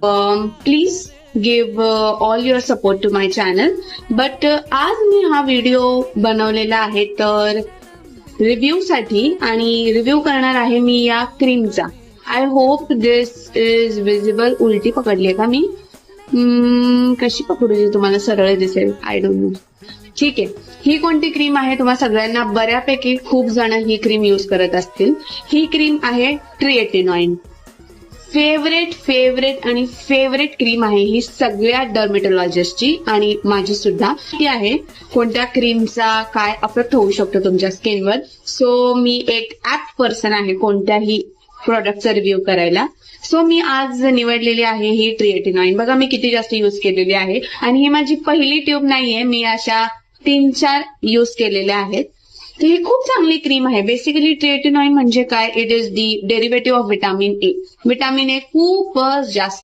Please give all your support to my channel. But आज मी हा व्हिडिओ बनवलेला आहे तर रिव्ह्यू साठी, आणि रिव्ह्यू करणार आहे मी या क्रीमचा. I hope this is visible. उलटी पकडली का मी? कशी पकडू जी तुम्हाला सरळ दिसेल? I don't know. ठीक आहे. ही कोणती क्रीम आहे? तुम्हाला सगळ्यांना बऱ्यापैकी खूप जण ही क्रीम यूज करत असतील. ही क्रीम आहे ट्रिएटिनॉइन. फेवरेट आणि फेवरेट क्रीम आहे ही सगळ्या डर्मेटोलॉजिस्टची, आणि माझी सुद्धा. ती आहे कोणत्या क्रीमचा काय इफेक्ट होऊ शकतो तुमच्या स्किनवर. सो मी एक ऍप्ट पर्सन आहे कोणत्याही प्रोडक्टचा रिव्ह्यू करायला. सो मी आज निवडलेली आहे ही ट्रिएटिनॉइन. बघा मी किती जास्त यूज केलेली आहे, आणि ही माझी पहिली ट्यूब नाहीये. मी अशा 3-4 यूज केलेल्या आहेत. तर ही खूप चांगली क्रीम आहे. बेसिकली ट्रिएटिनॉइन म्हणजे काय? It is the derivative of vitamin A. Vitamin A खूपच जास्त